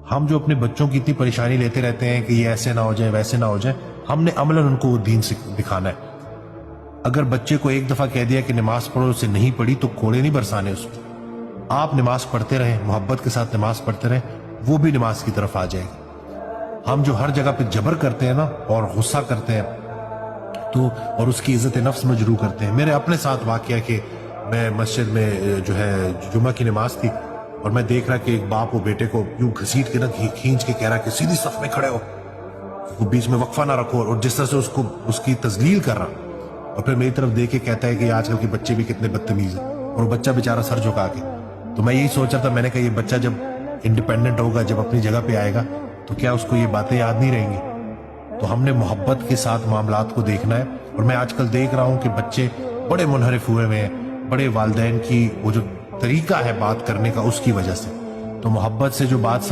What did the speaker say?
ہم جو اپنے بچوں کی اتنی پریشانی لیتے رہتے ہیں کہ یہ ایسے نہ ہو جائے ویسے نہ ہو جائے، ہم نے عملاً ان کو وہ دین دکھانا ہے۔ اگر بچے کو ایک دفعہ کہہ دیا کہ نماز پڑھو، اسے نہیں پڑھی تو کوڑے نہیں برسانے اس کو۔ آپ نماز پڑھتے رہیں، محبت کے ساتھ نماز پڑھتے رہیں، وہ بھی نماز کی طرف آ جائے گی۔ ہم جو ہر جگہ پہ جبر کرتے ہیں نا اور غصہ کرتے ہیں تو اور اس کی عزت نفس مجروح کرتے ہیں۔ میرے اپنے ساتھ واقعہ کہ میں مسجد میں جو ہے جمعہ کی نماز تھی اور میں دیکھ رہا کہ ایک باپ وہ بیٹے کو یوں گھسیٹ کے نا کھینچ کے کہہ رہا کہ سیدھی صف میں کھڑے ہو، وہ بیچ میں وقفہ نہ رکھو، اور جس طرح سے اس کی تذلیل کر رہا، اور پھر میری طرف دیکھ کے کہتا ہے کہ آج کل کے بچے بھی کتنے بدتمیز ہیں، اور وہ بچہ بیچارہ سر جھکا کے۔ تو میں یہی سوچ رہا تھا، میں نے کہا یہ بچہ جب انڈیپینڈنٹ ہوگا، جب اپنی جگہ پہ آئے گا تو کیا اس کو یہ باتیں یاد نہیں رہیں گی؟ تو ہم نے محبت کے ساتھ معاملات کو دیکھنا ہے۔ اور میں آج کل دیکھ رہا ہوں کہ بچے بڑے منحرف ہوئے ہیں، بڑے والدین کی وہ جو طریقہ ہے بات کرنے کا اس کی وجہ سے۔ تو محبت سے جو بات